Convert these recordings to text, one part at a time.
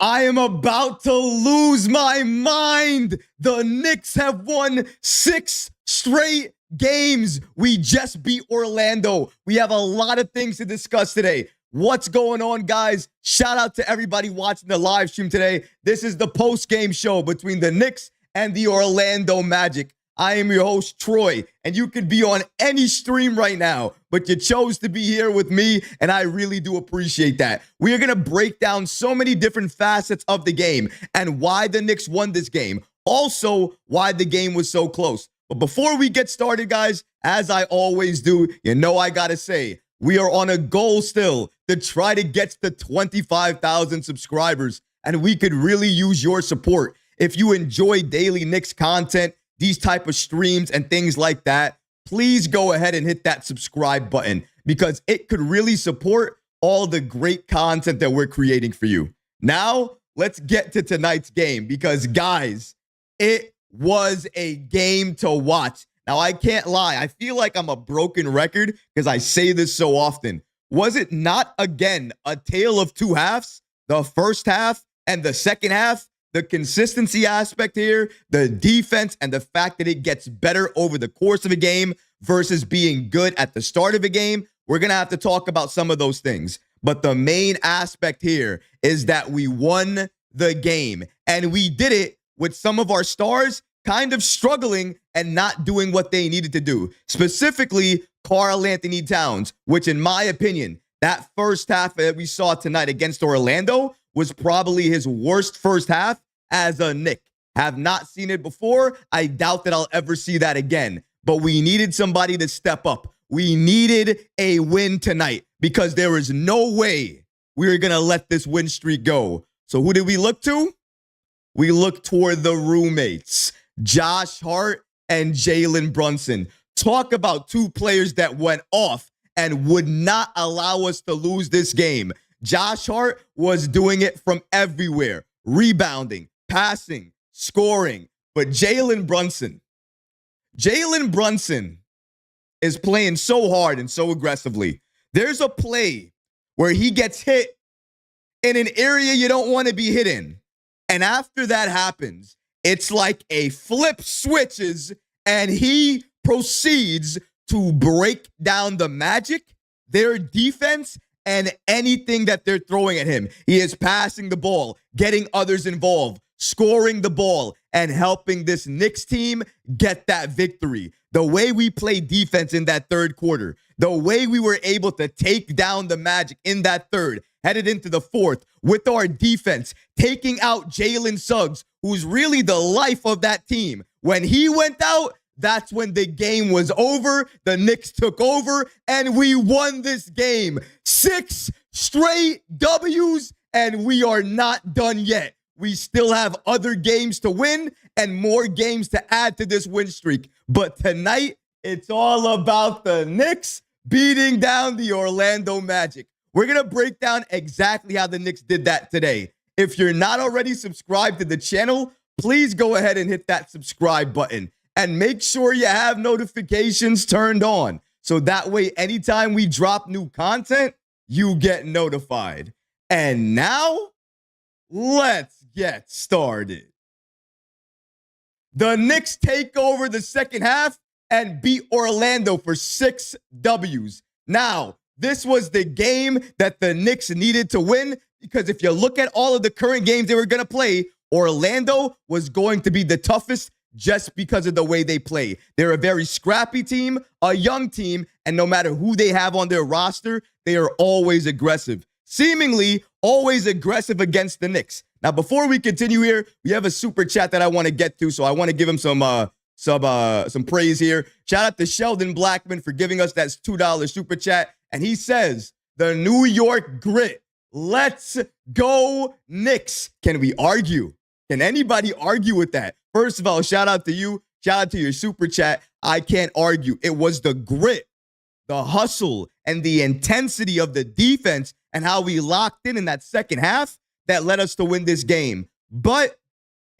I am about to lose my mind. The Knicks have won 6 straight games. We just beat Orlando. We have a lot of things to discuss today. What's going on, guys? Shout out to everybody watching the live stream today. This is the post-game show between the Knicks and the Orlando Magic. I am your host, Troy, and you could be on any stream right now, but you chose to be here with me, and I really do appreciate that. We are going to break down so many different facets of the game and why the Knicks won this game. Also, why the game was so close. But before we get started, guys, as I always do, you know I got to say, we are on a goal still to try to get to 25,000 subscribers, and we could really use your support. If you enjoy daily Knicks content, these type of streams and things like that, please go ahead and hit that subscribe button because it could really support all the great content that we're creating for you. Now, let's get to tonight's game because, guys, it was a game to watch. Now, I can't lie. I feel like I'm a broken record because I say this so often. Was it not, again, a tale of two halves? The first half and the second half? The consistency aspect here, the defense, and the fact that it gets better over the course of a game versus being good at the start of a game. We're going to have to talk about some of those things. But the main aspect here is that we won the game. And we did it with some of our stars kind of struggling and not doing what they needed to do. Specifically, Karl-Anthony Towns, which in my opinion, that first half that we saw tonight against Orlando was probably his worst first half as a Knick. Have not seen it before. I doubt that I'll ever see that again. But we needed somebody to step up. We needed a win tonight because there is no way we were going to let this win streak go. So who did we look to? We looked toward the roommates, Josh Hart and Jalen Brunson. Talk about two players that went off and would not allow us to lose this game. Josh Hart was doing it from everywhere, rebounding, passing, scoring. But Jalen Brunson is playing so hard and so aggressively. There's a play where he gets hit in an area you don't want to be hit in. And after that happens, it's like a flip switches and he proceeds to break down the Magic, their defense, and anything that they're throwing at him. He is passing the ball, getting others involved, scoring the ball, and helping this Knicks team get that victory. The way we played defense in that third quarter, the way we were able to take down the Magic in that third, headed into the fourth with our defense, taking out Jalen Suggs, who's really the life of that team. When he went out, that's when the game was over. The Knicks took over, and we won this game. 6 straight W's, and we are not done yet. We still have other games to win and more games to add to this win streak. But tonight, it's all about the Knicks beating down the Orlando Magic. We're going to break down exactly how the Knicks did that today. If you're not already subscribed to the channel, please go ahead and hit that subscribe button. And make sure you have notifications turned on. So that way, anytime we drop new content, you get notified. And now, let's get started. The Knicks take over the second half and beat Orlando for 6 W's. Now, this was the game that the Knicks needed to win because if you look at all of the current games they were going to play, Orlando was going to be the toughest just because of the way they play. They're a very scrappy team, a young team, and no matter who they have on their roster, they are always aggressive. Seemingly always aggressive against the Knicks. Now, before we continue here, we have a super chat that I want to get to, so I want to give him some praise here. Shout out to Sheldon Blackman for giving us that $2 super chat, and he says, the New York grit. Let's go Knicks. Can we argue? Can anybody argue with that? First of all, shout out to you. Shout out to your super chat. I can't argue. It was the grit, the hustle, and the intensity of the defense and how we locked in that second half that led us to win this game. But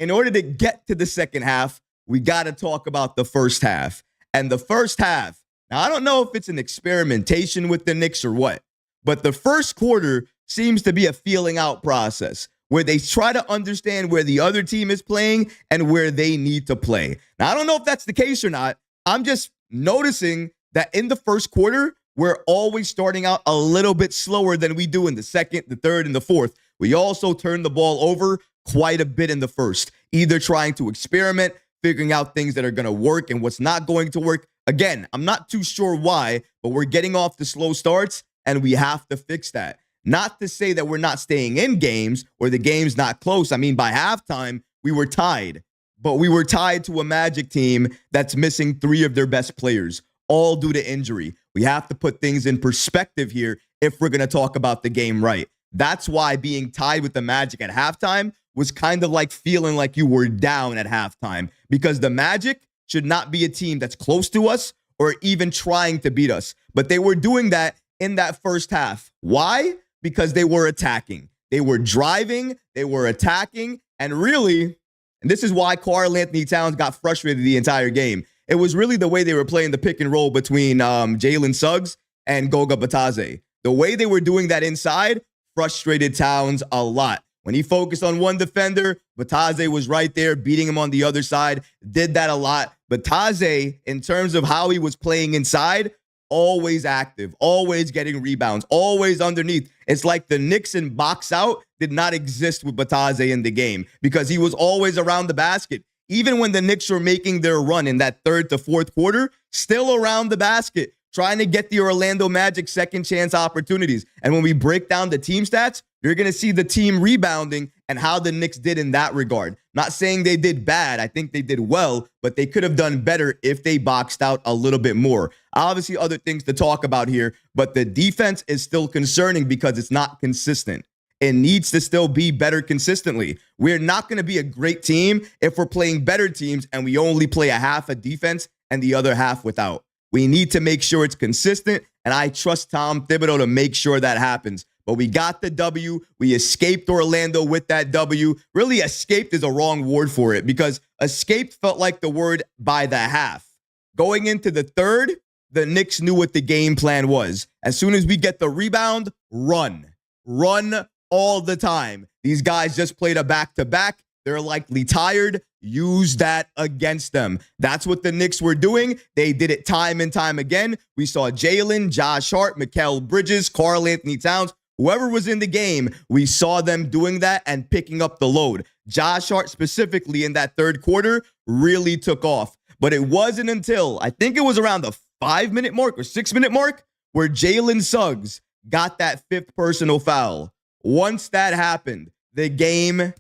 in order to get to the second half, we got to talk about the first half. And the first half, now I don't know if it's an experimentation with the Knicks or what, but the first quarter seems to be a feeling out process. where they try to understand where the other team is playing and where they need to play. Now, I don't know if that's the case or not. I'm just noticing that in the first quarter, we're always starting out a little bit slower than we do in the second, the third, and the fourth. We also turn the ball over quite a bit in the first, either trying to experiment, figuring out things that are going to work and what's not going to work. Again, I'm not too sure why, but we're getting off the slow starts, and we have to fix that. Not to say that we're not staying in games or the game's not close. I mean, by halftime, we were tied, but we were tied to a Magic team that's missing 3 of their best players, all due to injury. We have to put things in perspective here if we're going to talk about the game right. That's why being tied with the Magic at halftime was kind of like feeling like you were down at halftime, because the Magic should not be a team that's close to us or even trying to beat us. But they were doing that in that first half. Why? Because they were attacking. They were driving. They were attacking. And really, and this is why Karl-Anthony Towns got frustrated the entire game. It was really the way they were playing the pick and roll between Jalen Suggs and Goga Bitadze. The way they were doing that inside frustrated Towns a lot. When he focused on one defender, Bitadze was right there beating him on the other side. Did that a lot. Bitadze, in terms of how he was playing inside, always active, always getting rebounds, always underneath. It's like the Knicks in box out did not exist with Bitadze in the game, because he was always around the basket. Even when the Knicks were making their run in that third to fourth quarter, still around the basket, trying to get the Orlando Magic second chance opportunities. And when we break down the team stats, you're going to see the team rebounding and how the Knicks did in that regard. Not saying they did bad. I think they did well, but they could have done better if they boxed out a little bit more. Obviously, other things to talk about here, but the defense is still concerning because it's not consistent. It needs to still be better consistently. We're not going to be a great team if we're playing better teams and we only play a half of defense and the other half without. We need to make sure it's consistent, and I trust Tom Thibodeau to make sure that happens. But we got the W. We escaped Orlando with that W. Really, escaped is a wrong word for it, because escaped felt like the word by the half. Going into the third, the Knicks knew what the game plan was. As soon as we get the rebound, run. Run all the time. These guys just played a back-to-back. They're likely tired. Use that against them. That's what the Knicks were doing. They did it time and time again. We saw Jalen, Josh Hart, Mikal Bridges, Karl-Anthony Towns. Whoever was in the game, we saw them doing that and picking up the load. Josh Hart specifically in that third quarter really took off. But it wasn't until, I think it was around the 5-minute mark or 6-minute mark, where Jalen Suggs got that 5th personal foul. Once that happened, the game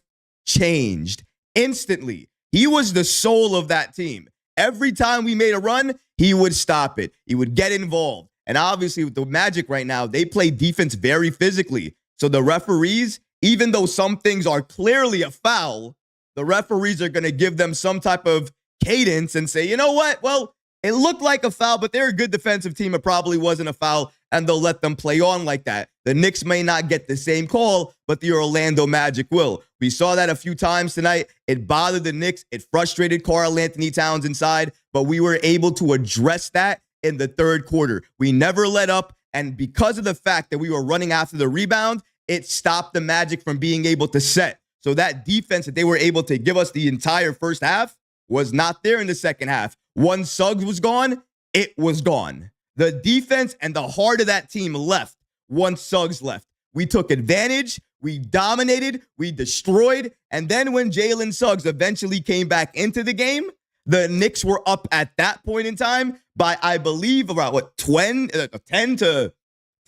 changed instantly. He was the soul of that team. Every time we made a run, he would stop it. He would get involved. And obviously with the Magic right now, they play defense very physically. So the referees, even though some things are clearly a foul, the referees are going to give them some type of cadence and say, you know what? Well, it looked like a foul, but they're a good defensive team. It probably wasn't a foul, and they'll let them play on like that. The Knicks may not get the same call, but the Orlando Magic will. We saw that a few times tonight. It bothered the Knicks. It frustrated Karl-Anthony Towns inside, but we were able to address that in the third quarter. We never let up, and because of the fact that we were running after the rebound, it stopped the Magic from being able to set. So that defense that they were able to give us the entire first half was not there in the second half. Once Suggs was gone, it was gone. The defense and the heart of that team left once Suggs left. We took advantage, we dominated, we destroyed, and then when Jalen Suggs eventually came back into the game, the Knicks were up at that point in time by, I believe, about 10 to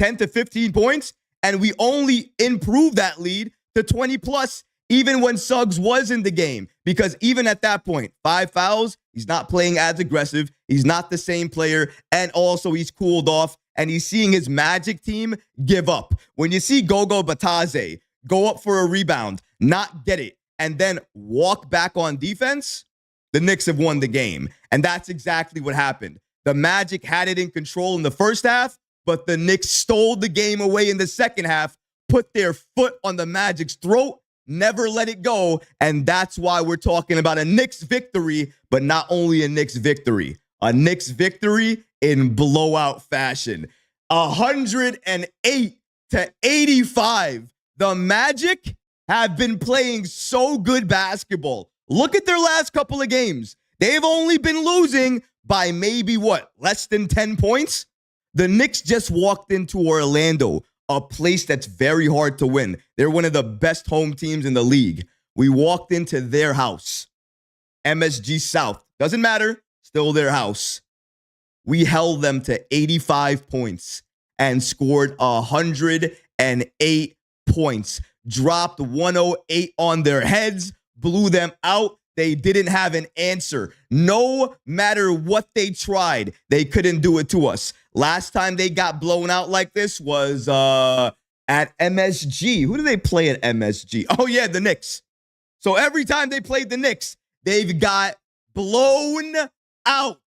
15 points, and we only improved that lead to 20 plus even when Suggs was in the game, because even at that point, 5 fouls, he's not playing as aggressive, he's not the same player, and also he's cooled off, and he's seeing his Magic team give up. When you see Goga Bitadze go up for a rebound, not get it, and then walk back on defense, the Knicks have won the game. And that's exactly what happened. The Magic had it in control in the first half, but the Knicks stole the game away in the second half, put their foot on the Magic's throat, never let it go, and that's why we're talking about a Knicks victory, but not only a Knicks victory in blowout fashion. 108-85. The Magic have been playing so good basketball. Look at their last couple of games. They've only been losing by maybe less than 10 points? The Knicks just walked into Orlando, a place that's very hard to win. They're one of the best home teams in the league. We walked into their house. MSG South. Doesn't matter. Still their house. We held them to 85 points and scored 108 points. Dropped 108 on their heads. Blew them out. They didn't have an answer. No matter what they tried, they couldn't do it to us. Last time they got blown out like this was at MSG. Who do they play at MSG? Oh, yeah, the Knicks. So every time they played the Knicks, they've got blown out.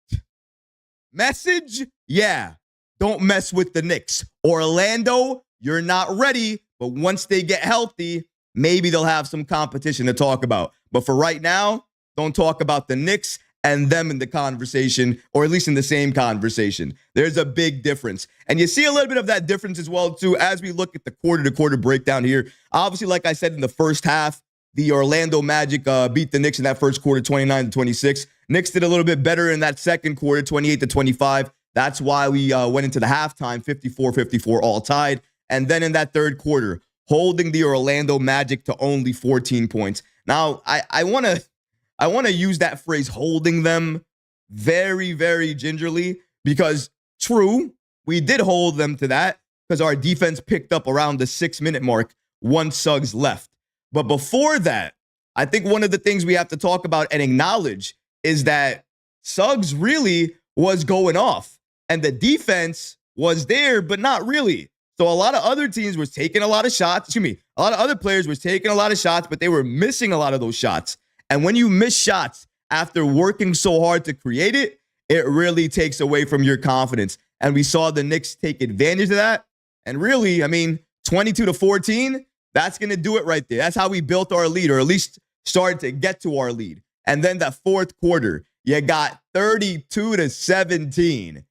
Message? Yeah, don't mess with the Knicks. Orlando, you're not ready, but once they get healthy, maybe they'll have some competition to talk about. But for right now, don't talk about the Knicks and them in the conversation, or at least in the same conversation. There's a big difference. And you see a little bit of that difference as well, too, as we look at the quarter-to-quarter breakdown here. Obviously, like I said, in the first half, the Orlando Magic beat the Knicks in that first quarter, 29-26. Knicks did a little bit better in that second quarter, 28-25. That's why we went into the halftime, 54-54, all tied. And then in that third quarter, holding the Orlando Magic to only 14 points. Now, I want to use that phrase, holding them, very, very gingerly, because true, we did hold them to that because our defense picked up around the 6-minute mark once Suggs left. But before that, I think one of the things we have to talk about and acknowledge is that Suggs really was going off, and the defense was there, but not really. So a lot of other teams were taking a lot of shots. A lot of other players were taking a lot of shots, but they were missing a lot of those shots. And when you miss shots after working so hard to create it, it really takes away from your confidence. And we saw the Knicks take advantage of that. And really, 22-14, that's going to do it right there. That's how we built our lead, or at least started to get to our lead. And then the fourth quarter, you got 32-17.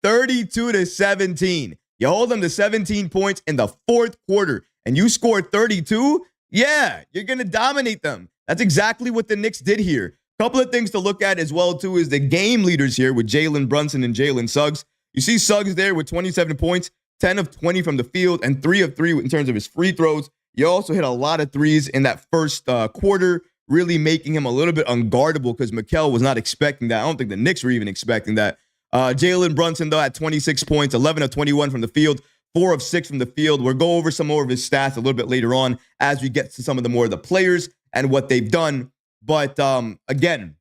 32-17. You hold them to 17 points in the fourth quarter, and you scored 32? Yeah, you're going to dominate them. That's exactly what the Knicks did here. A couple of things to look at as well, too, is the game leaders here with Jalen Brunson and Jalen Suggs. You see Suggs there with 27 points, 10 of 20 from the field, and 3 of 3 in terms of his free throws. You also hit a lot of threes in that first quarter, really making him a little bit unguardable because Mikal was not expecting that. I don't think the Knicks were even expecting that. Jalen Brunson, though, had 26 points, 11 of 21 from the field, 4 of 6 from the field. We'll go over some more of his stats a little bit later on as we get to some of the more of the players and what they've done. But again,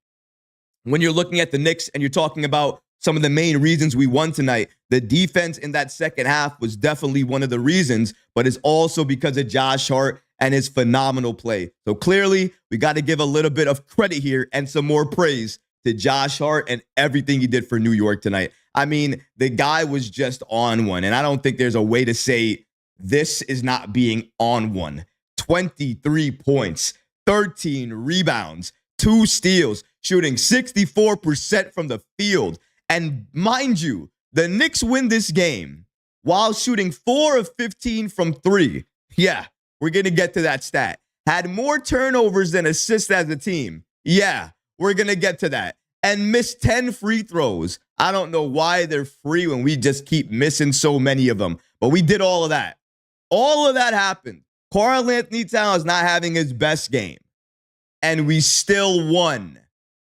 when you're looking at the Knicks and you're talking about some of the main reasons we won tonight, the defense in that second half was definitely one of the reasons, but it's also because of Josh Hart and his phenomenal play. So clearly, we got to give a little bit of credit here and some more praise to Josh Hart and everything he did for New York tonight. The guy was just on one, and I don't think there's a way to say this is not being on one. 23 points, 13 rebounds, 2 steals, shooting 64% from the field. And mind you, the Knicks win this game while shooting 4 of 15 from 3. Yeah, we're going to get to that stat. Had more turnovers than assists as a team. Yeah, we're going to get to that. And missed 10 free throws. I don't know why they're free when we just keep missing so many of them. But we did all of that. All of that happened. Karl-Anthony Towns not having his best game. And we still won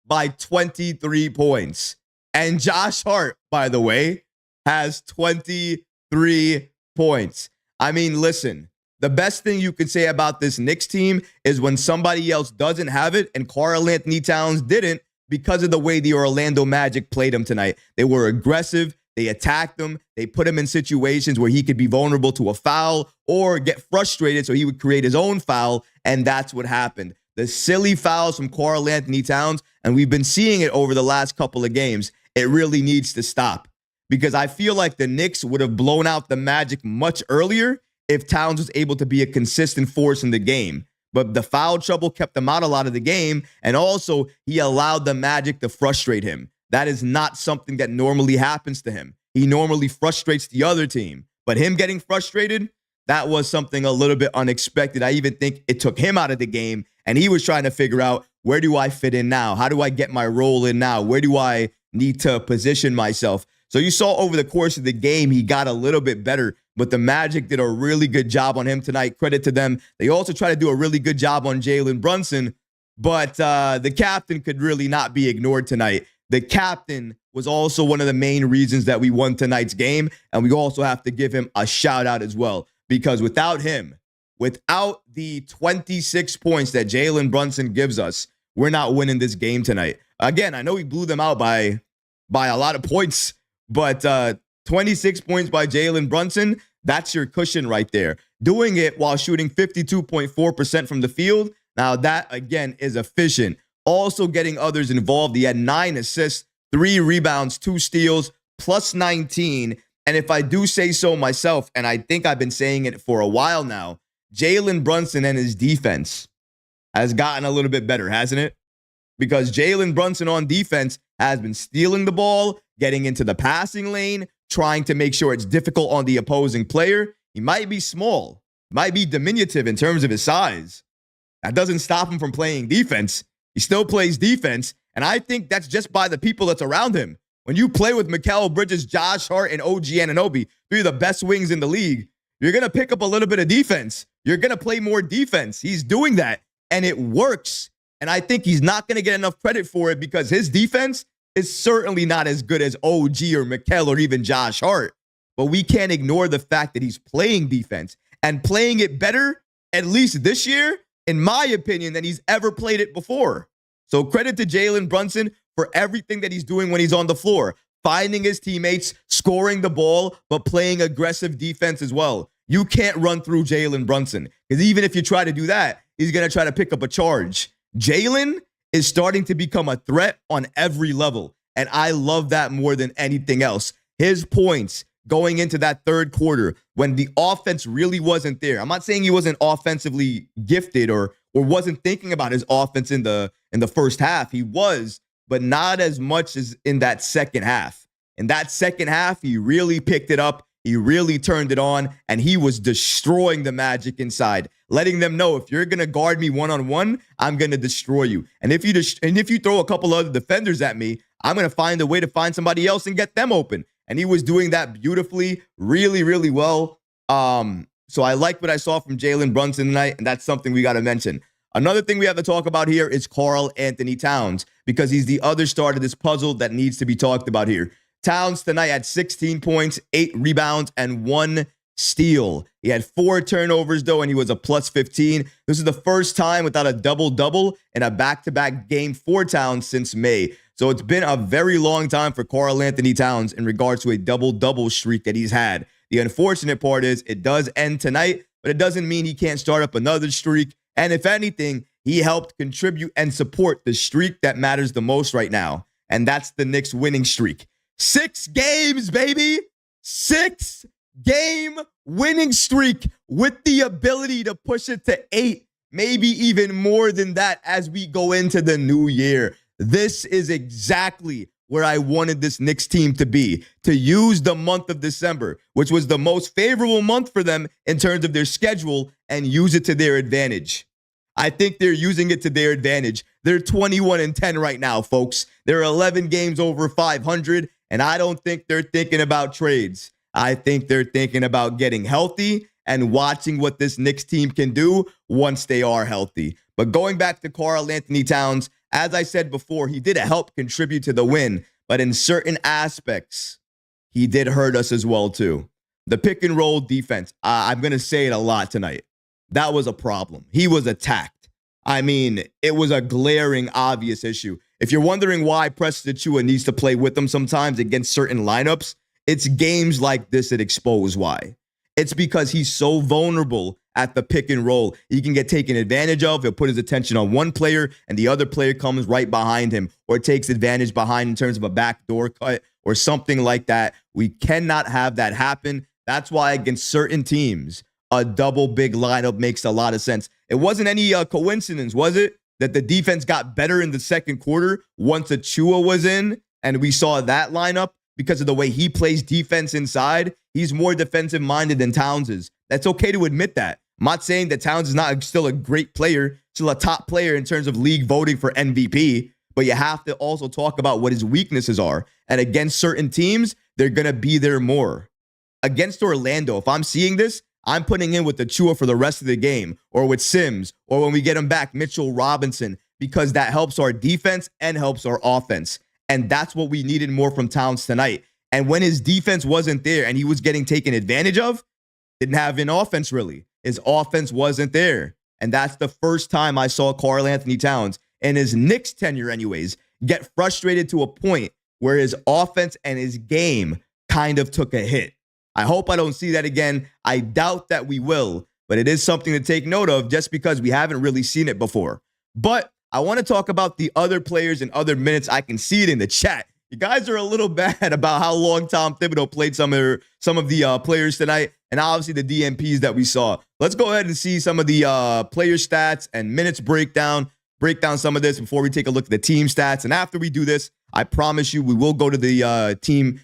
by 23 points. And Josh Hart, by the way, has 23 points. Listen, the best thing you could say about this Knicks team is when somebody else doesn't have it, and Karl-Anthony Towns didn't, because of the way the Orlando Magic played him tonight. They were aggressive. They attacked him. They put him in situations where he could be vulnerable to a foul or get frustrated, so he would create his own foul, and that's what happened. The silly fouls from Karl-Anthony Towns, and we've been seeing it over the last couple of games. It really needs to stop, because I feel like the Knicks would have blown out the Magic much earlier if Towns was able to be a consistent force in the game. But the foul trouble kept him out a lot of the game, and also he allowed the Magic to frustrate him. That is not something that normally happens to him. He normally frustrates the other team. But him getting frustrated, That was something a little bit unexpected. I even think it took him out of the game, and he was trying to figure out, where do I fit in now? How do I get my role in now? Where do I need to position myself? So you saw over the course of the game, he got a little bit better, but the Magic did a really good job on him tonight. Credit to them. They also try to do a really good job on Jalen Brunson, but the captain could really not be ignored tonight. The captain was also one of the main reasons that we won tonight's game, and we also have to give him a shout out as well, because without him, without the 26 points that Jalen Brunson gives us, we're not winning this game tonight. Again, I know we blew them out by a lot of points, but 26 points by Jalen Brunson, that's your cushion right there. Doing it while shooting 52.4% from the field, now that, again, is efficient. Also getting others involved. He had 9 assists, 3 rebounds, 2 steals, plus 19. And if I do say so myself, and I think I've been saying it for a while now, Jalen Brunson and his defense has gotten a little bit better, hasn't it? Because Jalen Brunson on defense has been stealing the ball, getting into the passing lane, trying to make sure it's difficult on the opposing player. He might be small, might be diminutive in terms of his size. That doesn't stop him from playing defense. He still plays defense, and I think that's just by the people that's around him. When you play with Mikal Bridges, Josh Hart, and OG Anunoby, 3 of the best wings in the league, you're going to pick up a little bit of defense. You're going to play more defense. He's doing that, and it works. And I think he's not going to get enough credit for it because his defense is certainly not as good as OG or Mikal or even Josh Hart. But we can't ignore the fact that he's playing defense and playing it better, at least this year, in my opinion, than he's ever played it before. So credit to Jalen Brunson for everything that he's doing when he's on the floor, finding his teammates, scoring the ball, but playing aggressive defense as well. You can't run through Jalen Brunson because even if you try to do that, he's going to try to pick up a charge. Jalen is starting to become a threat on every level, and I love that more than anything else. His points going into that third quarter when the offense really wasn't there. I'm not saying he wasn't offensively gifted or wasn't thinking about his offense in the first half. He was, but not as much as in that second half. In that second half, he really picked it up. He really turned it on, and he was destroying the Magic inside, letting them know, if you're going to guard me one-on-one, I'm going to destroy you. And if you throw a couple other defenders at me, I'm going to find a way to find somebody else and get them open. And he was doing that beautifully, really, really well. So I like what I saw from Jalen Brunson tonight, and that's something we got to mention. Another thing we have to talk about here is Karl-Anthony Towns, because he's the other star to this puzzle that needs to be talked about here. Towns tonight had 16 points, 8 rebounds, and 1 steal. He had 4 turnovers, though, and he was a plus 15. This is the first time without a double-double in a back-to-back game for Towns since May. So it's been a very long time for Karl-Anthony Towns in regards to a double-double streak that he's had. The unfortunate part is it does end tonight, but it doesn't mean he can't start up another streak. And if anything, he helped contribute and support the streak that matters the most right now, and that's the Knicks winning streak. 6 games, baby. 6-game winning streak with the ability to push it to 8, maybe even more than that as we go into the new year. This is exactly where I wanted this Knicks team to be, to use the month of December, which was the most favorable month for them in terms of their schedule, and use it to their advantage. I think they're using it to their advantage. They're 21-10 right now, folks. They're 11 games over 500, and I don't think they're thinking about trades. I think they're thinking about getting healthy and watching what this Knicks team can do once they are healthy. But going back to Karl-Anthony Towns, as I said before, he did help contribute to the win, but in certain aspects, he did hurt us as well, too. The pick and roll defense, I'm going to say it a lot tonight. That was a problem. He was attacked. I mean, it was a glaring, obvious issue. If you're wondering why Preston Achiuwa needs to play with them sometimes against certain lineups, it's games like this that expose why. It's because he's so vulnerable at the pick and roll. He can get taken advantage of. He'll put his attention on one player, and the other player comes right behind him or takes advantage behind in terms of a backdoor cut or something like that. We cannot have that happen. That's why against certain teams, a double big lineup makes a lot of sense. It wasn't any coincidence, was it, that the defense got better in the second quarter once Achiuwa was in, and we saw that lineup because of the way he plays defense inside. He's more defensive-minded than Towns is. That's okay to admit that. I'm not saying that Towns is not still a great player, still a top player in terms of league voting for MVP, but you have to also talk about what his weaknesses are. And against certain teams, they're going to be there more. Against Orlando, if I'm seeing this, I'm putting in with Achua for the rest of the game, or with Sims, or when we get him back, Mitchell Robinson, because that helps our defense and helps our offense. And that's what we needed more from Towns tonight. And when his defense wasn't there and he was getting taken advantage of, didn't have an offense really. His offense wasn't there. And that's the first time I saw Karl-Anthony Towns in his Knicks tenure anyways get frustrated to a point where his offense and his game kind of took a hit. I hope I don't see that again. I doubt that we will, but it is something to take note of just because we haven't really seen it before. But I want to talk about the other players and other minutes. I can see it in the chat. You guys are a little bad about how long Tom Thibodeau played some of the players tonight, and obviously the DMPs that we saw. Let's go ahead and see some of the player stats and minutes breakdown some of this before we take a look at the team stats. And after we do this, I promise you we will go to the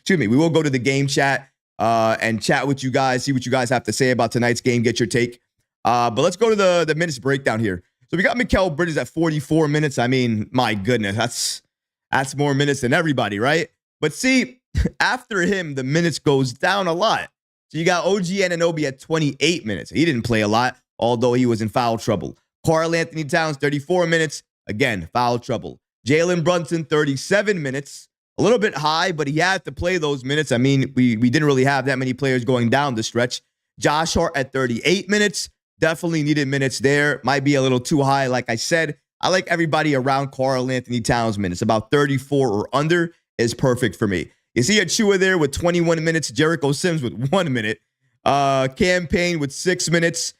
we will go to the game chat and chat with you guys, see what you guys have to say about tonight's game, get your take. But let's go to the minutes breakdown here. So we got Mikal Bridges at 44 minutes. I mean, my goodness, that's more minutes than everybody, right? But see, after him, the minutes goes down a lot. So you got OG Anunoby at 28 minutes. He didn't play a lot, although he was in foul trouble. Karl-Anthony Towns, 34 minutes. Again, foul trouble. Jalen Brunson, 37 minutes. A little bit high, but he had to play those minutes. I mean, we didn't really have that many players going down the stretch. Josh Hart at 38 minutes. Definitely needed minutes there. Might be a little too high, like I said. I like everybody around Karl-Anthony Towns minutes. About 34 or under is perfect for me. You see Achua there with 21 minutes. Jericho Sims with 1 minute. Cam Payne with 6 minutes.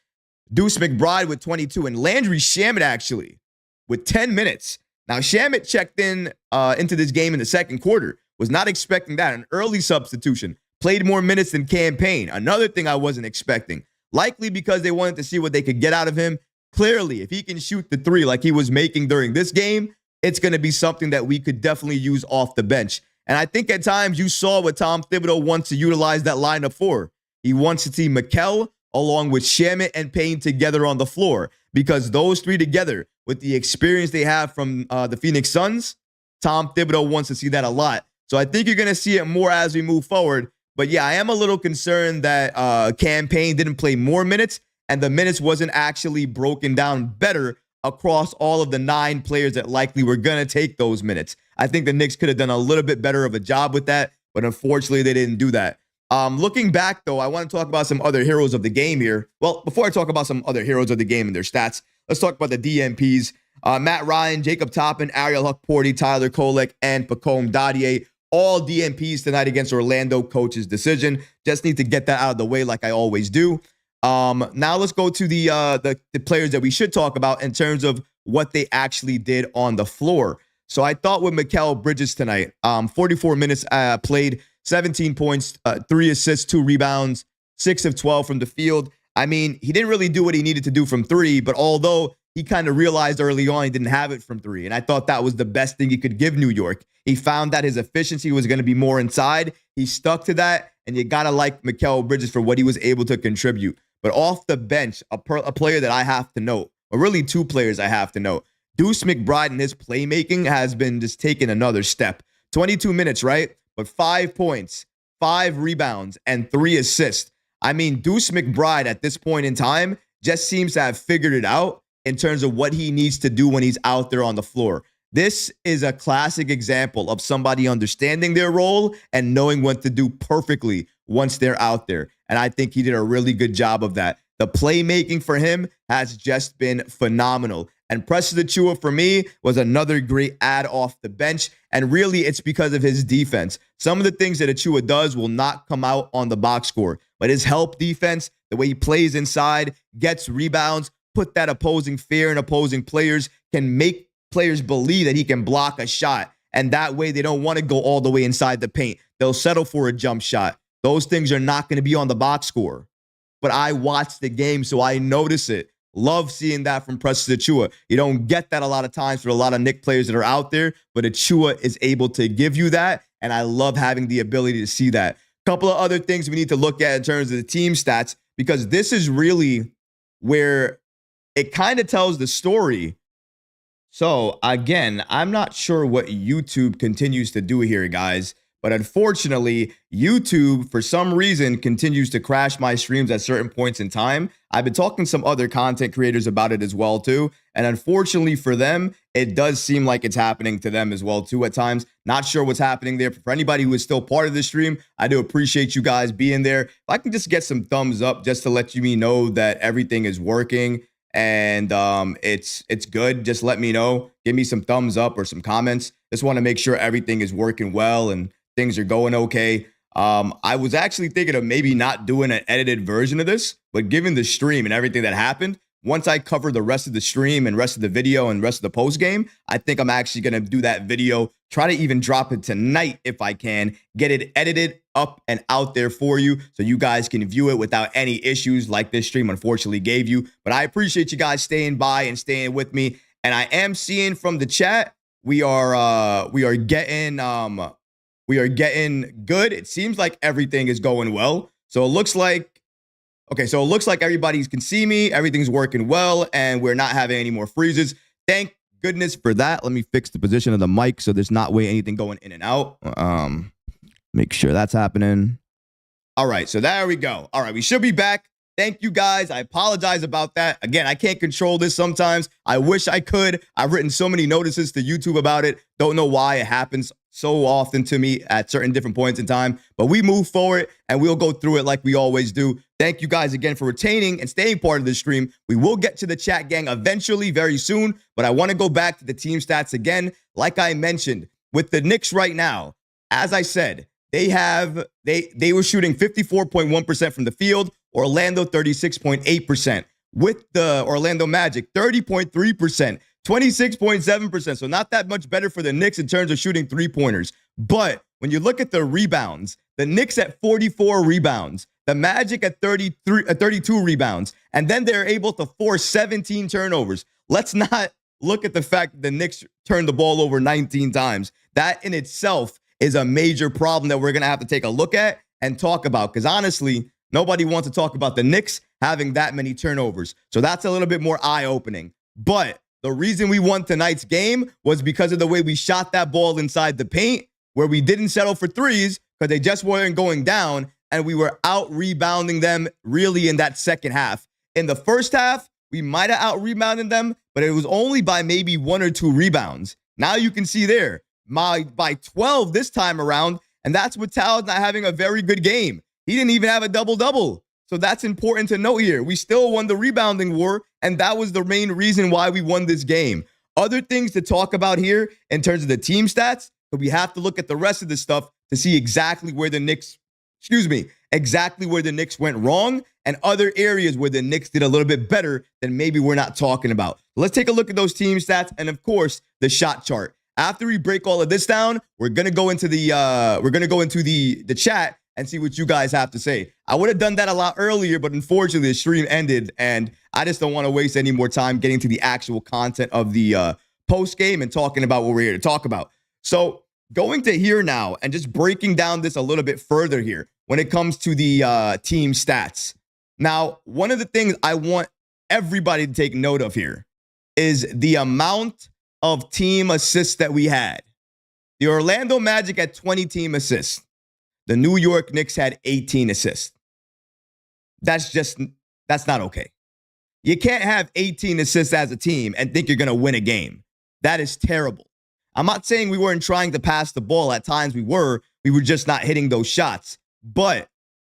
Deuce McBride with 22. And Landry Shamet actually with 10 minutes. Now, Shamet checked in into this game in the second quarter. Was not expecting that. An early substitution. Played more minutes than Cam Payne. Another thing I wasn't expecting. Likely because they wanted to see what they could get out of him. Clearly, if he can shoot the three like he was making during this game, it's going to be something that we could definitely use off the bench. And I think at times you saw what Tom Thibodeau wants to utilize that lineup for. He wants to see Mikal along with Shamet and Payne together on the floor, because those three together, with the experience they have from the Phoenix Suns, Tom Thibodeau wants to see that a lot. So I think you're going to see it more as we move forward. But yeah, I am a little concerned that Cam Payne didn't play more minutes, and the minutes wasn't actually broken down better across all of the 9 players that likely were going to take those minutes. I think the Knicks could have done a little bit better of a job with that, but unfortunately they didn't do that. Looking back, though, I want to talk about some other heroes of the game here. Well, before I talk about some other heroes of the game and their stats, let's talk about the DMPs. Matt Ryan, Jacob Toppin, Ariel Huckporty, Tyler Kolek, and Pacome Dadier. All DMPs tonight against Orlando. Coach's decision. Just need to get that out of the way like I always do. Now let's go to the players that we should talk about in terms of what they actually did on the floor. So I thought with Mikal Bridges tonight, 44 minutes played, 17 points, 3 assists, 2 rebounds, 6 of 12 from the field. I mean, he didn't really do what he needed to do from 3, but although he kind of realized early on he didn't have it from 3, and I thought that was the best thing he could give New York. He found that his efficiency was going to be more inside. He stuck to that, and you got to like Mikal Bridges for what he was able to contribute. But off the bench, a player that I have to note, or really 2 players I have to note, Deuce McBride and his playmaking has been just taking another step. 22 minutes, right? But 5 points, 5 rebounds, and 3 assists. I mean, Deuce McBride at this point in time just seems to have figured it out in terms of what he needs to do when he's out there on the floor. This is a classic example of somebody understanding their role and knowing what to do perfectly once they're out there. And I think he did a really good job of that. The playmaking for him has just been phenomenal. And Precious Achiuwa, for me, was another great add off the bench. And really, it's because of his defense. Some of the things that Achiuwa does will not come out on the box score. But his help defense, the way he plays inside, gets rebounds, put that opposing fear in opposing players, can make players believe that he can block a shot. And that way, they don't want to go all the way inside the paint. They'll settle for a jump shot. Those things are not going to be on the box score. But I watch the game, so I notice it. Love seeing that from Precious Achiuwa. You don't get that a lot of times for a lot of Knicks players that are out there, but Achiuwa is able to give you that, and I love having the ability to see that. Couple of other things we need to look at in terms of the team stats. because this is really where it kind of tells the story. So again, I'm not sure what YouTube continues to do here, guys. But unfortunately, YouTube, for some reason, continues to crash my streams at certain points in time. I've been talking to some other content creators about it as well, too. And unfortunately for them, it does seem like it's happening to them as well, too, at times. Not sure what's happening there. For anybody who is still part of the stream, I do appreciate you guys being there. If I can just get some thumbs up just to let you know that everything is working and it's good, just let me know. Give me some thumbs up or some comments. Just want to make sure everything is working well and things are going okay. I was actually thinking of maybe not doing an edited version of this, but given the stream and everything that happened, once I cover the rest of the stream and rest of the video and rest of the post game, I think I'm actually going to do that video, try to even drop it tonight if I can, get it edited up and out there for you so you guys can view it without any issues like this stream unfortunately gave you. But I appreciate you guys staying by and staying with me. And I am seeing from the chat, we are getting good. It seems like everything is going well. So it looks like, okay, so it looks like everybody can see me. Everything's working well, and we're not having any more freezes. Thank goodness for that. Let me fix the position of the mic so there's not anything going in and out. Make sure that's happening. All right, so there we go. All right, we should be back. Thank you, guys. I apologize about that. Again, I can't control this sometimes. I wish I could. I've written so many notices to YouTube about it. Don't know why it happens so often to me at certain different points in time. But we move forward, and we'll go through it like we always do. Thank you guys again for retaining and staying part of the stream. We will get to the chat gang eventually very soon, but I want to go back to the team stats again. Like I mentioned, with the Knicks right now, as I said, they were shooting 54.1% from the field, Orlando 36.8%. With the Orlando Magic, 30.3%, 26.7%. So not that much better for the Knicks in terms of shooting three-pointers. But when you look at the rebounds, the Knicks at 44 rebounds, the Magic at 32 rebounds, and then they're able to force 17 turnovers. Let's not look at the fact that the Knicks turned the ball over 19 times. That in itself is a major problem that we're going to have to take a look at and talk about. Because honestly, nobody wants to talk about the Knicks having that many turnovers. So that's a little bit more eye-opening. But the reason we won tonight's game was because of the way we shot that ball inside the paint, where we didn't settle for threes because they just weren't going down, and we were out-rebounding them really in that second half. In the first half, we might have out-rebounded them, but it was only by maybe 1 or 2 rebounds. Now you can see there, by 12 this time around, and that's with Tal's not having a very good game. He didn't even have a double-double. So that's important to note here. We still won the rebounding war, and that was the main reason why we won this game. Other things to talk about here in terms of the team stats, but we have to look at the rest of this stuff to see exactly where the Knicks went wrong and other areas where the Knicks did a little bit better than maybe we're not talking about. Let's take a look at those team stats and, of course, the shot chart. After we break all of this down, we're gonna go into the chat and see what you guys have to say. I would have done that a lot earlier, but unfortunately the stream ended, and I just don't want to waste any more time getting to the actual content of the post game and talking about what we're here to talk about. So going to here now and just breaking down this a little bit further here when it comes to the team stats. Now, one of the things I want everybody to take note of here is the amount of team assists that we had. The Orlando Magic had 20 team assists. The New York Knicks had 18 assists. That's not okay. You can't have 18 assists as a team and think you're going to win a game. That is terrible. I'm not saying we weren't trying to pass the ball. At times we were just not hitting those shots. But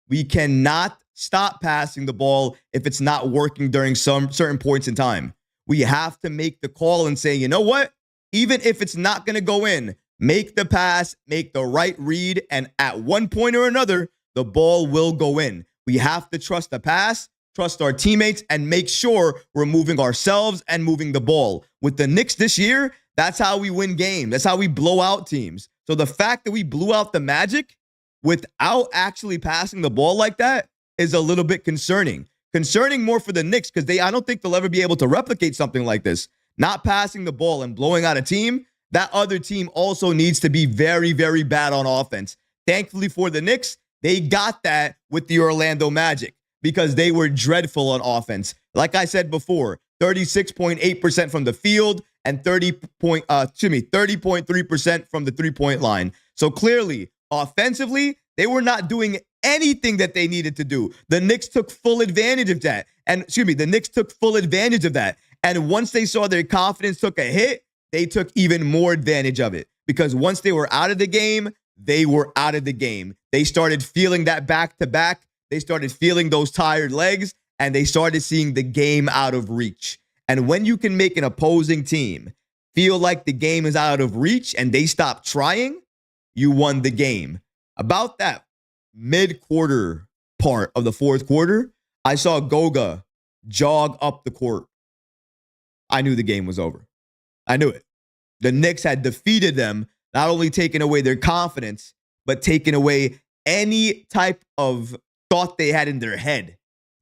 we cannot stop passing the ball if it's not working during some certain points in time. We have to make the call and say, you know what? Even if it's not going to go in, make the pass, make the right read, and at one point or another, the ball will go in. We have to trust the pass, trust our teammates, and make sure we're moving ourselves and moving the ball. With the Knicks this year, that's how we win games. That's how we blow out teams. So the fact that we blew out the Magic without actually passing the ball like that is a little bit concerning. Concerning more for the Knicks because I don't think they'll ever be able to replicate something like this. Not passing the ball and blowing out a team, that other team also needs to be very, very bad on offense. Thankfully for the Knicks, they got that with the Orlando Magic. because they were dreadful on offense. Like I said before, 36.8% from the field and 30.3% from the three-point line. So clearly, offensively, they were not doing anything that they needed to do. The Knicks took full advantage of that. The Knicks took full advantage of that. And once they saw their confidence took a hit, they took even more advantage of it. Because once they were out of the game, they were out of the game. They started feeling that back-to-back. They started feeling those tired legs, and they started seeing the game out of reach. And when you can make an opposing team feel like the game is out of reach and they stop trying, you won the game. About that mid-quarter part of the fourth quarter, I saw Goga jog up the court. I knew the game was over. I knew it. The Knicks had defeated them, not only taking away their confidence, but taking away any type of thought they had in their head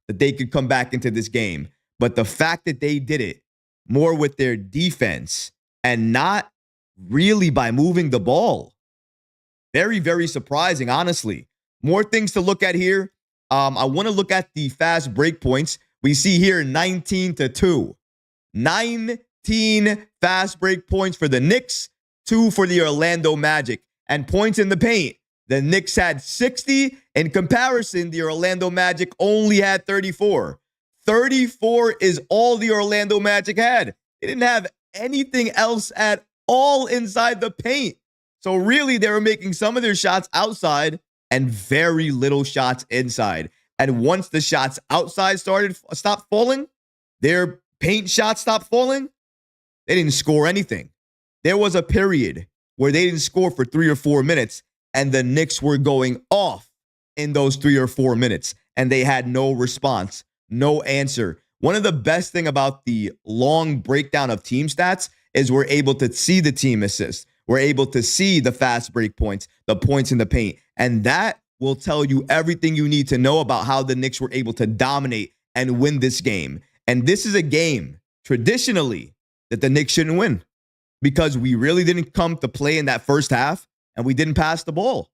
that they could come back into this game. But the fact that they did it more with their defense and not really by moving the ball, very, very surprising, honestly. More things to look at here. I want to look at the fast break points. We see here 19-2. 19 fast break points for the Knicks, 2 for the Orlando Magic. And points in the paint. The Knicks had 60. In comparison, the Orlando Magic only had 34. 34 is all the Orlando Magic had. They didn't have anything else at all inside the paint. So really, they were making some of their shots outside and very little shots inside. And once the shots outside stopped falling, their paint shots stopped falling, they didn't score anything. There was a period where they didn't score for 3 or 4 minutes, and the Knicks were going off in those 3 or 4 minutes, and they had no response, no answer. One of the best thing about the long breakdown of team stats is we're able to see the team assists. We're able to see the fast break points, the points in the paint, and that will tell you everything you need to know about how the Knicks were able to dominate and win this game. And this is a game, traditionally, that the Knicks shouldn't win because we really didn't come to play in that first half and we didn't pass the ball.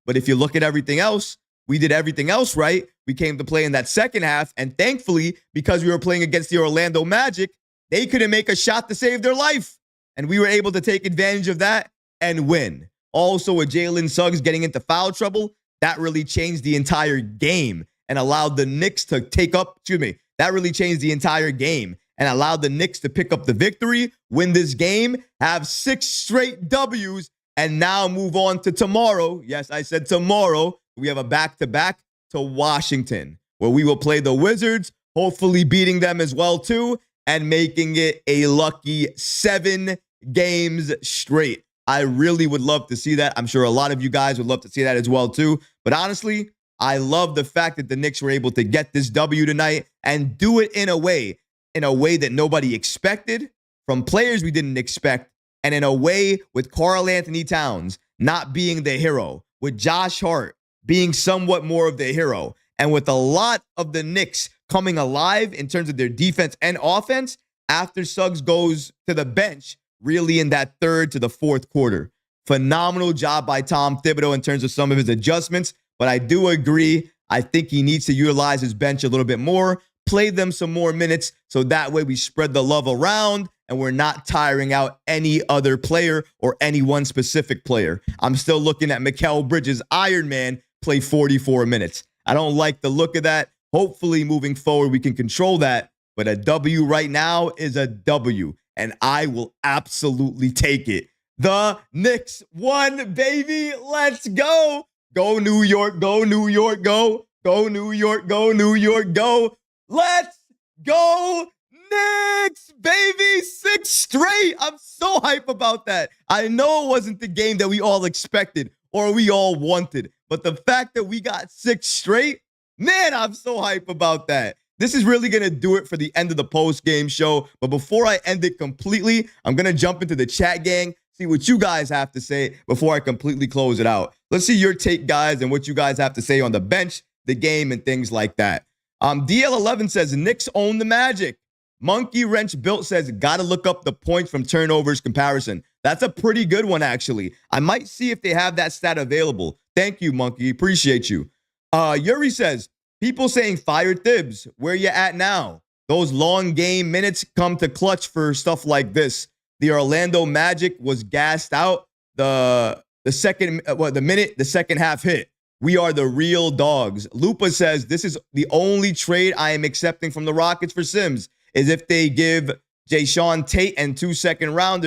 But if you look at everything else, we did everything else right. We came to play in that second half, and thankfully, because we were playing against the Orlando Magic, they couldn't make a shot to save their life. And we were able to take advantage of that and win. Also, with Jalen Suggs getting into foul trouble, that really changed the entire game and allowed the Knicks to that really changed the entire game and allowed the Knicks to pick up the victory, win this game, have 6 straight W's, and now move on to tomorrow. Yes, I said tomorrow. We have a back-to-back to Washington, where we will play the Wizards, hopefully beating them as well, too, and making it a lucky 7 games straight. I really would love to see that. I'm sure a lot of you guys would love to see that as well, too. But honestly, I love the fact that the Knicks were able to get this W tonight and do it in a way that nobody expected, from players we didn't expect, and in a way with Karl-Anthony Towns not being the hero, with Josh Hart being somewhat more of the hero, and with a lot of the Knicks coming alive in terms of their defense and offense after Suggs goes to the bench, really in that third to the fourth quarter. Phenomenal job by Tom Thibodeau in terms of some of his adjustments, but I do agree. I think he needs to utilize his bench a little bit more, play them some more minutes, so that way we spread the love around and we're not tiring out any other player or any one specific player. I'm still looking at Mikal Bridges, Iron Man, play 44 minutes. I don't like the look of that. Hopefully, moving forward, we can control that. But a W right now is a W, and I will absolutely take it. The Knicks won, baby. Let's go. Go New York, go New York, go. Go New York, go New York, go. Let's go Knicks, baby. 6 straight. I'm so hype about that. I know it wasn't the game that we all expected or we all wanted, but the fact that we got 6 straight, man, I'm so hype about that. This is really going to do it for the end of the post-game show. But before I end it completely, I'm going to jump into the chat gang, see what you guys have to say before I completely close it out. Let's see your take, guys, and what you guys have to say on the bench, the game, and things like that. DL11 says, Knicks own the Magic. Monkey Wrench Built says, got to look up the points from turnovers comparison. That's a pretty good one, actually. I might see if they have that stat available. Thank you, Monkey. Appreciate you. Yuri says, People saying fire Thibs. Where you at now? Those long game minutes come to clutch for stuff like this. The Orlando Magic was gassed out. The minute the second half hit. We are the real dogs. Lupa says this is the only trade I am accepting from the Rockets for Sims is if they give Jayshawn Tate and 2 second round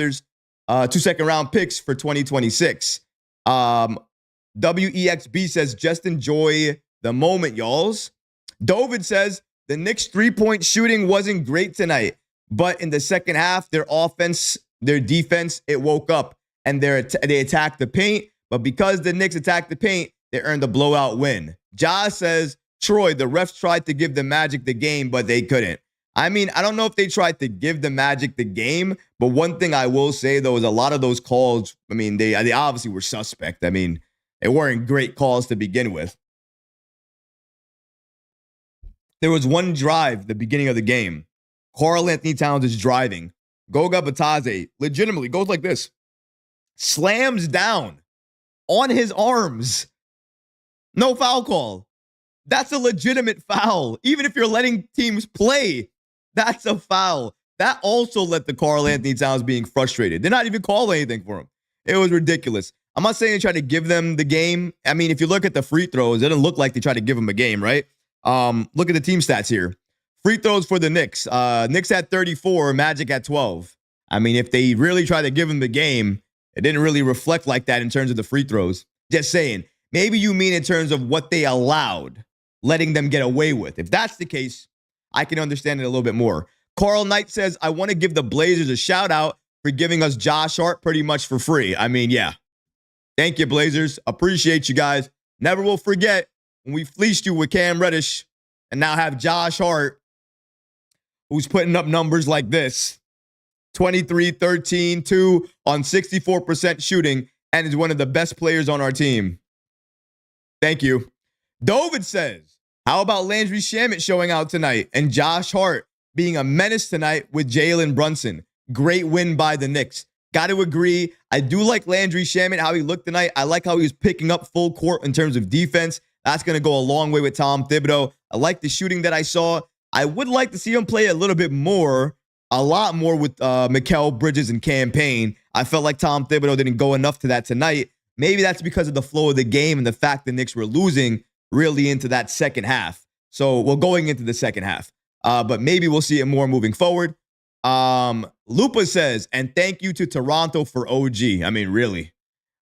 picks for 2026. WEXB says just enjoy the moment, y'alls. Dovid says the Knicks 3-point shooting wasn't great tonight, but in the second half, their defense, it woke up and they attacked the paint. But because the Knicks attacked the paint, they earned a blowout win. Ja says, Troy, the refs tried to give the Magic the game, but they couldn't. I mean, I don't know if they tried to give the Magic the game, but one thing I will say, though, is a lot of those calls, I mean, they obviously were suspect. I mean, they weren't great calls to begin with. There was one drive, the beginning of the game. Karl-Anthony Towns is driving. Goga Batadze legitimately goes like this. Slams down on his arms. No foul call. That's a legitimate foul. Even if you're letting teams play, that's a foul. That also led to Karl-Anthony Towns being frustrated. They're not even calling anything for him. It was ridiculous. I'm not saying they tried to give them the game. I mean, if you look at the free throws, it doesn't look like they tried to give them a game, right? Look at the team stats here. Free throws for the Knicks. Knicks had 34, Magic at 12. I mean, if they really tried to give them the game, it didn't really reflect like that in terms of the free throws. Just saying. Maybe you mean in terms of what they allowed, letting them get away with. If that's the case, I can understand it a little bit more. Carl Knight says, I want to give the Blazers a shout out for giving us Josh Hart pretty much for free. I mean, yeah. Thank you, Blazers. Appreciate you guys. Never will forget when we fleeced you with Cam Reddish and now have Josh Hart, who's putting up numbers like this. 23, 13, 2 on 64% shooting and is one of the best players on our team. Thank you. Dovid says, how about Landry Shamet showing out tonight and Josh Hart being a menace tonight with Jalen Brunson? Great win by the Knicks. Got to agree. I do like Landry Shamet, how he looked tonight. I like how he was picking up full court in terms of defense. That's going to go a long way with Tom Thibodeau. I like the shooting that I saw. I would like to see him play a little bit more, a lot more with Mikal Bridges and campaign. I felt like Tom Thibodeau didn't go enough to that tonight. Maybe that's because of the flow of the game and the fact the Knicks were losing really into that second half. So we're going into the second half. But maybe we'll see it more moving forward. Lupa says, and thank you to Toronto for OG. I mean, really.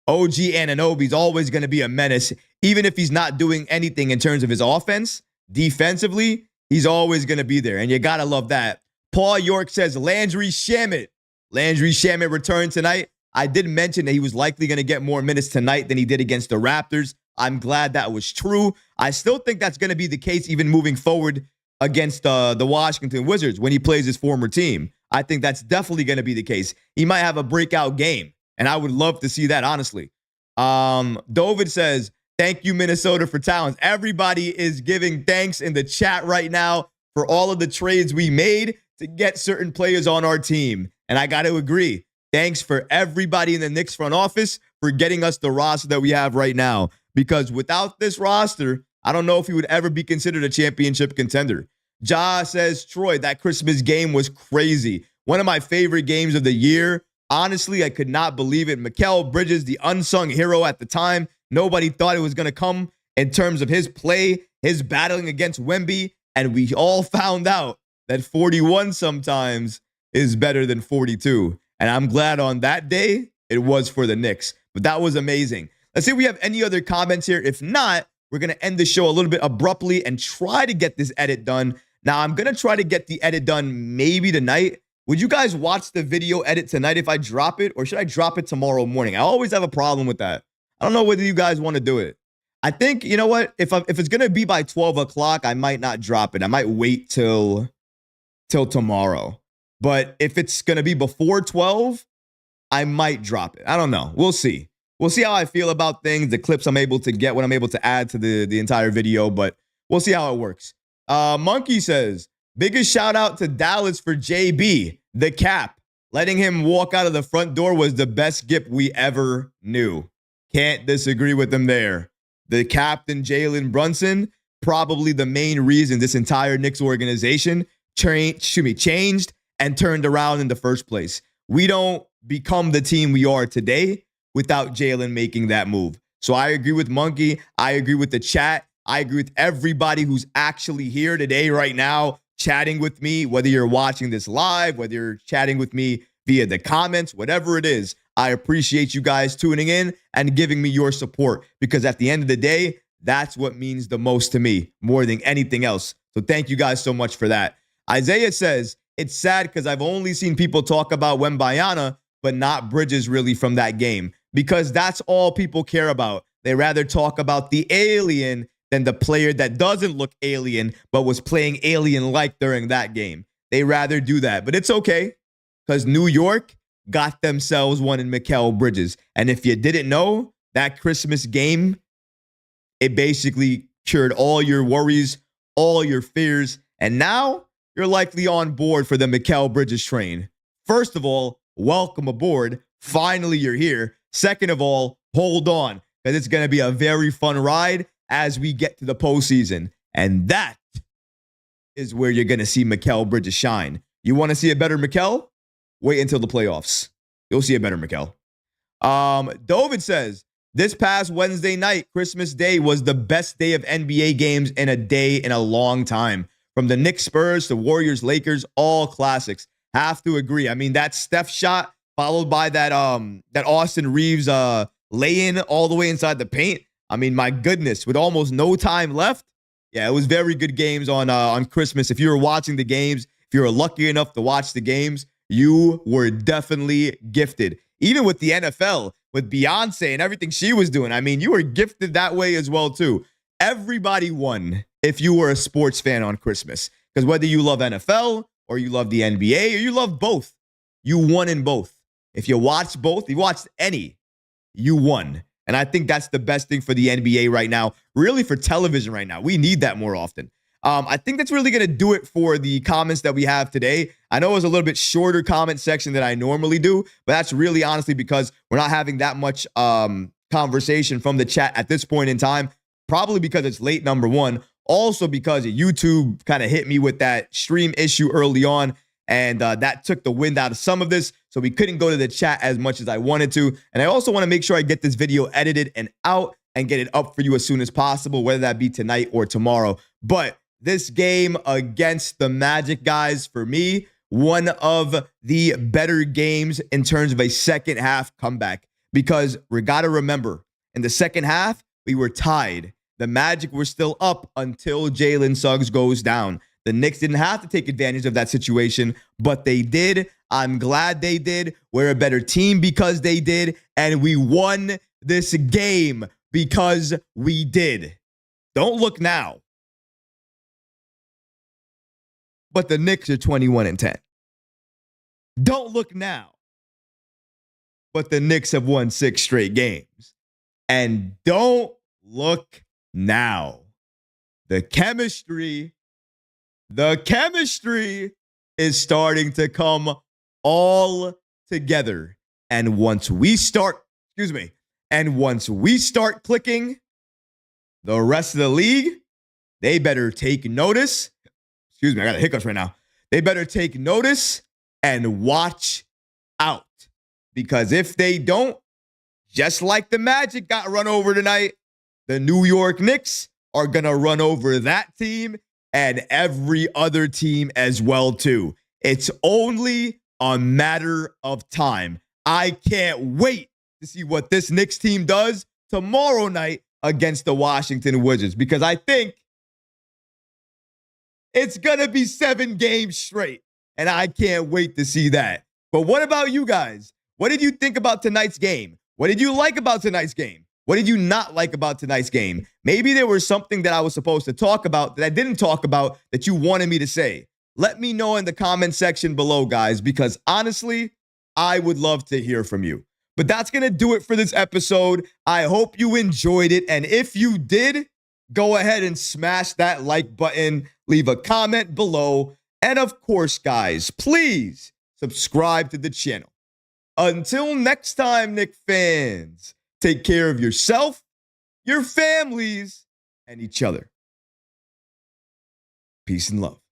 OG Anunoby's always going to be a menace. Even if he's not doing anything in terms of his offense, defensively, he's always going to be there. And you got to love that. Paul York says, Landry Shamet. Landry Shamet returned tonight. I did mention that he was likely going to get more minutes tonight than he did against the Raptors. I'm glad that was true. I still think that's going to be the case even moving forward against the Washington Wizards when he plays his former team. I think that's definitely going to be the case. He might have a breakout game, and I would love to see that, honestly. Dovid says, thank you, Minnesota, for Towns. Everybody is giving thanks in the chat right now for all of the trades we made to get certain players on our team. And I got to agree. Thanks for everybody in the Knicks front office for getting us the roster that we have right now. Because without this roster, I don't know if he would ever be considered a championship contender. Ja says, Troy, that Christmas game was crazy. One of my favorite games of the year. Honestly, I could not believe it. Mikal Bridges, the unsung hero at the time. Nobody thought it was going to come in terms of his play, his battling against Wemby. And we all found out that 41 sometimes is better than 42. And I'm glad on that day it was for the Knicks. But that was amazing. Let's see if we have any other comments here. If not, we're going to end the show a little bit abruptly and try to get this edit done. Now, I'm going to try to get the edit done maybe tonight. Would you guys watch the video edit tonight if I drop it? Or should I drop it tomorrow morning? I always have a problem with that. I don't know whether you guys want to do it. I think, you know what? If it's going to be by 12 o'clock, I might not drop it. I might wait till tomorrow. But if it's going to be before 12, I might drop it. I don't know. We'll see. We'll see how I feel about things, the clips I'm able to get, what I'm able to add to the entire video, but we'll see how it works. Monkey says, biggest shout out to Dallas for JB, the cap. Letting him walk out of the front door was the best gift we ever knew. Can't disagree with him there. The captain, Jalen Brunson, probably the main reason this entire Knicks organization changed and turned around in the first place. We don't become the team we are today without Jalen making that move. So I agree with Monkey. I agree with the chat. I agree with everybody who's actually here today, right now, chatting with me, whether you're watching this live, whether you're chatting with me via the comments, whatever it is. I appreciate you guys tuning in and giving me your support, because at the end of the day, that's what means the most to me more than anything else. So thank you guys so much for that. Isaiah says, it's sad because I've only seen people talk about Wembanyama, but not Bridges really from that game, because that's all people care about. They rather talk about the alien than the player that doesn't look alien, but was playing alien-like during that game. They rather do that, but it's okay, because New York got themselves one in Mikal Bridges. And if you didn't know, that Christmas game, it basically cured all your worries, all your fears, and now you're likely on board for the Mikal Bridges train. First of all, welcome aboard. Finally, you're here. Second of all, hold on, because it's going to be a very fun ride as we get to the postseason. And that is where you're going to see Mikal Bridges shine. You want to see a better Mikal? Wait until the playoffs. You'll see a better Mikal. Dovin says, this past Wednesday night, Christmas Day, was the best day of NBA games in a day in a long time. From the Knicks Spurs to Warriors Lakers, all classics. Have to agree. I mean, that Steph shot followed by that Austin Reeves lay-in all the way inside the paint. I mean, my goodness, with almost no time left. Yeah, it was very good games on Christmas. If you were watching the games, if you were lucky enough to watch the games, you were definitely gifted. Even with the NFL, with Beyonce and everything she was doing, I mean, you were gifted that way as well, too. Everybody won if you were a sports fan on Christmas. Because whether you love NFL or you love the NBA or you love both, you won in both. If you watched both, you watched any, you won. And I think that's the best thing for the NBA right now, really for television right now. We need that more often. I think that's really going to do it for the comments that we have today. I know it was a little bit shorter comment section than I normally do, but that's really honestly because we're not having that much conversation from the chat at this point in time, probably because it's late, number one. Also because YouTube kind of hit me with that stream issue early on, and that took the wind out of some of this, so we couldn't go to the chat as much as I wanted to. And I also want to make sure I get this video edited and out and get it up for you as soon as possible, whether that be tonight or tomorrow. But this game against the Magic, guys, for me, one of the better games in terms of a second half comeback, because we got to remember, in the second half, we were tied. The Magic were still up until Jalen Suggs goes down. The Knicks didn't have to take advantage of that situation, but they did. I'm glad they did. We're a better team because they did, and we won this game because we did. Don't look now. But the Knicks are 21-10. Don't look now. But the Knicks have won 6 straight games. And don't look now. The chemistry is starting to come all together. And once we start clicking, the rest of the league, they better take notice. I got hiccups right now. They better take notice and watch out. Because if they don't, just like the Magic got run over tonight, the New York Knicks are going to run over that team and every other team as well, too. It's only a matter of time. I can't wait to see what this Knicks team does tomorrow night against the Washington Wizards, because I think it's going to be 7 games straight, and I can't wait to see that. But what about you guys? What did you think about tonight's game? What did you like about tonight's game? What did you not like about tonight's game? Maybe there was something that I was supposed to talk about that I didn't talk about that you wanted me to say. Let me know in the comment section below, guys, because honestly, I would love to hear from you. But that's going to do it for this episode. I hope you enjoyed it. And if you did, go ahead and smash that like button, leave a comment below. And of course, guys, please subscribe to the channel. Until next time, Knick fans, take care of yourself, your families, and each other. Peace and love.